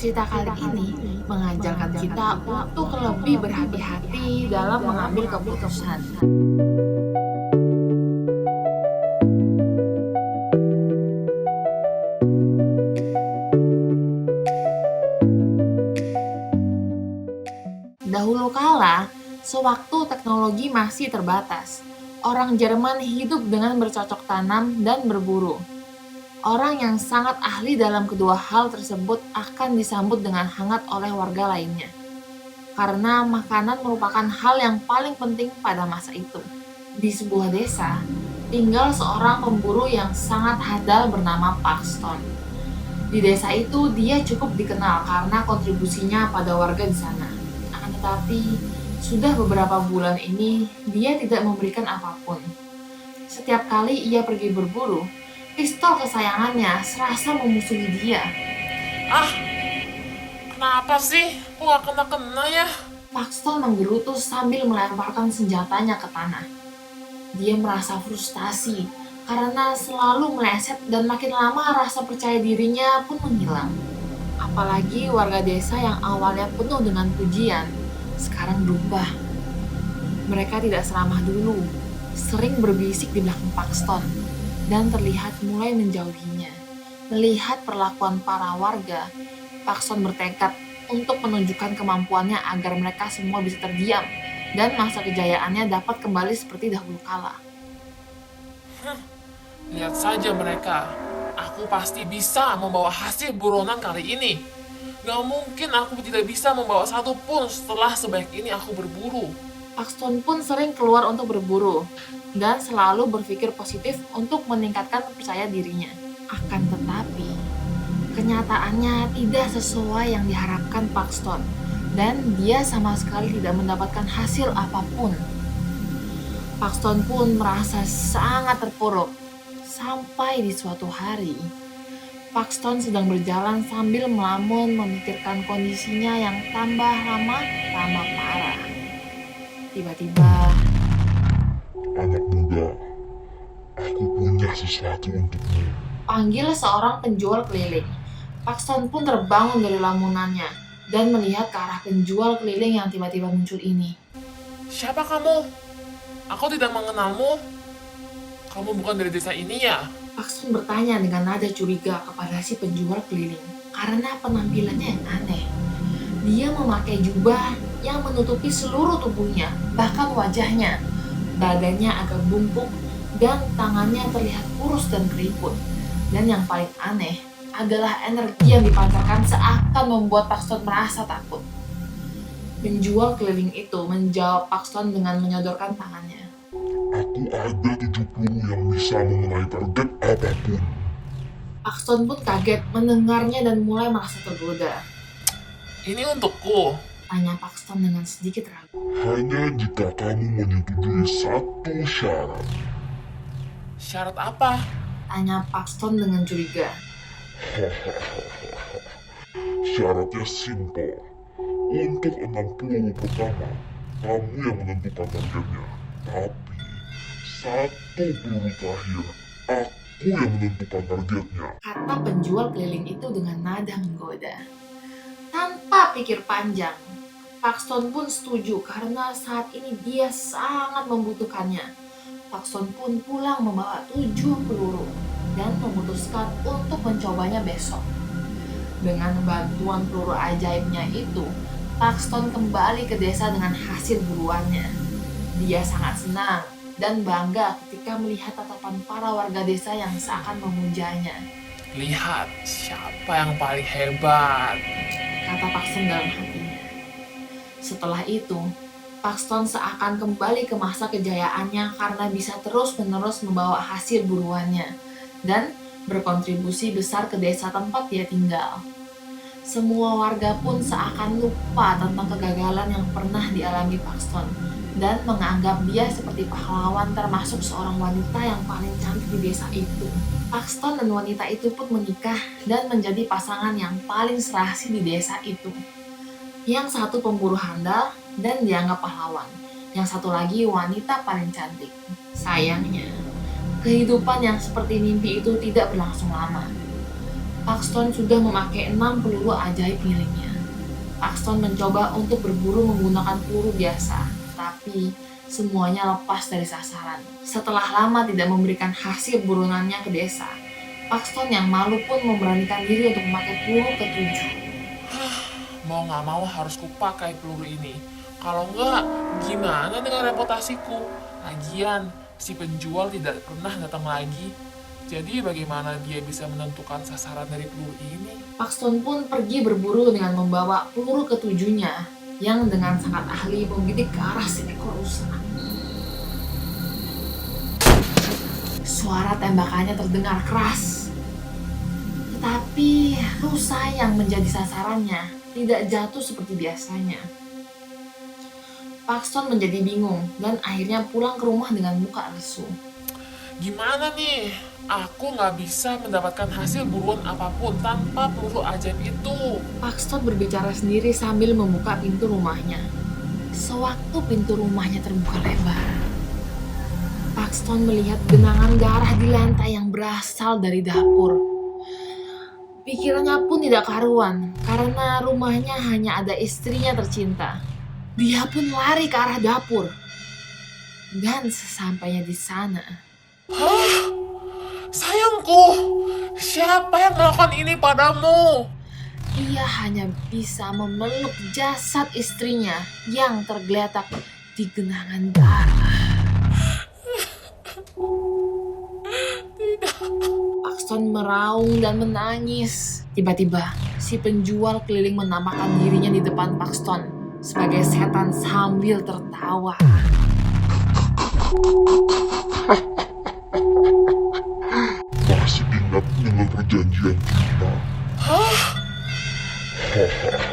Cerita kali ini mengajarkan kita untuk lebih berhati-hati dalam mengambil keputusan. Dahulu kala, sewaktu teknologi masih terbatas, orang Jerman hidup dengan bercocok tanam dan berburu. Orang yang sangat ahli dalam kedua hal tersebut akan disambut dengan hangat oleh warga lainnya, karena makanan merupakan hal yang paling penting pada masa itu. Di sebuah desa, tinggal seorang pemburu yang sangat handal bernama Paxton. Di desa itu dia cukup dikenal karena kontribusinya pada warga di sana. Akan tetapi, sudah beberapa bulan ini dia tidak memberikan apapun. Setiap kali ia pergi berburu, pistol kesayangannya serasa memusuhi dia. Ah, kenapa sih? Kok gak kena-kena ya? Paxton menggerutu sambil melemparkan senjatanya ke tanah. Dia merasa frustasi karena selalu meleset dan makin lama rasa percaya dirinya pun menghilang. Apalagi warga desa yang awalnya penuh dengan pujian, sekarang berubah. Mereka tidak seramah dulu, sering berbisik di belakang Paxton, dan terlihat mulai menjauhinya. Melihat perlakuan para warga, Paxton bertekad untuk menunjukkan kemampuannya agar mereka semua bisa terdiam dan masa kejayaannya dapat kembali seperti dahulu kala. Lihat saja mereka. Aku pasti bisa membawa hasil buronan kali ini. Gak mungkin aku tidak bisa membawa satu pun setelah sebaik ini aku berburu. Paxton pun sering keluar untuk berburu dan selalu berpikir positif untuk meningkatkan percaya dirinya. Akan tetapi, kenyataannya tidak sesuai yang diharapkan Paxton dan dia sama sekali tidak mendapatkan hasil apapun. Paxton pun merasa sangat terpuruk sampai di suatu hari. Paxton sedang berjalan sambil melamun memikirkan kondisinya yang tambah lama tambah parah. Tiba-tiba, Anak muda, aku punya sesuatu untukmu. panggil seorang penjual keliling. Paxton pun terbangun dari lamunannya dan melihat ke arah penjual keliling yang tiba-tiba muncul ini. Siapa kamu? Aku tidak mengenalmu. Kamu bukan dari desa ini ya? Paxton bertanya dengan nada curiga kepada si penjual keliling karena penampilannya yang aneh. Dia memakai jubah yang menutupi seluruh tubuhnya, bahkan wajahnya. Badannya agak bungkuk dan tangannya terlihat kurus dan keriput. Dan yang paling aneh adalah energi yang dipancarkan seakan membuat Paxton merasa takut. Penjual keliling itu menjawab Paxton dengan menyodorkan tangannya. Aku ada 7 peluru yang bisa mengenai target apapun. Paxton pun kaget mendengarnya dan mulai merasa tergoda. Ini untukku. Tanya Paxton dengan sedikit ragu. Hanya jika kamu menyetujui satu syarat. Syarat apa? Tanya Paxton dengan curiga. Syaratnya simpel. Untuk 6 peluru pertama, kamu yang menentukan targetnya. Tapi, satu peluru terakhir, aku yang menentukan targetnya. Kata penjual keliling itu dengan nada menggoda. Tanpa pikir panjang, Paxton pun setuju karena saat ini dia sangat membutuhkannya. Paxton pun pulang membawa 7 peluru dan memutuskan untuk mencobanya besok. Dengan bantuan peluru ajaibnya itu, Paxton kembali ke desa dengan hasil buruannya. Dia sangat senang dan bangga ketika melihat tatapan para warga desa yang seakan memujanya. Lihat, siapa yang paling hebat. Kata Paxton dalam hatinya. Setelah itu, Paxton seakan kembali ke masa kejayaannya karena bisa terus-menerus membawa hasil buruannya dan berkontribusi besar ke desa tempat dia tinggal. Semua warga pun seakan lupa tentang kegagalan yang pernah dialami Paxton dan menganggap dia seperti pahlawan termasuk seorang wanita yang paling cantik di desa itu. Paxton dan wanita itu pun menikah dan menjadi pasangan yang paling serasi di desa itu. Yang satu pemburu handal dan dianggap pahlawan. Yang satu lagi wanita paling cantik. Sayangnya, kehidupan yang seperti mimpi itu tidak berlangsung lama. Paxton sudah memakai 6 peluru ajaib miliknya. Paxton mencoba untuk berburu menggunakan peluru biasa, tapi semuanya lepas dari sasaran. Setelah lama tidak memberikan hasil burunannya ke desa, Paxton yang malu pun memberanikan diri untuk memakai peluru ke-7. Mau nggak mau harus kupakai peluru ini. Kalau nggak, gimana dengan reputasiku? Lagian, si penjual tidak pernah datang lagi. Jadi bagaimana dia bisa menentukan sasaran dari peluru ini? Paxton pun pergi berburu dengan membawa peluru ke-7-nya yang dengan sangat ahli membidik ke arah seekor rusa. Suara tembakannya terdengar keras. Tetapi rusa yang menjadi sasarannya tidak jatuh seperti biasanya. Paxton menjadi bingung dan akhirnya pulang ke rumah dengan muka lesu. Gimana nih? Aku nggak bisa mendapatkan hasil buruan apapun tanpa peluru ajaib itu. Paxton berbicara sendiri sambil membuka pintu rumahnya. Sewaktu pintu rumahnya terbuka lebar, Paxton melihat genangan darah di lantai yang berasal dari dapur. Pikirannya pun tidak karuan karena rumahnya hanya ada istrinya tercinta. Dia pun lari ke arah dapur. Dan sesampainya di sana, Hah? Sayangku, siapa yang melakukan ini padamu? ia hanya bisa memeluk jasad istrinya yang tergeletak di genangan darah. Paxton meraung dan menangis. Tiba-tiba, si penjual keliling menampakkan dirinya di depan Paxton sebagai setan sambil tertawa. Masih ingat dengan perjanjian kita? Hah? Hahaha.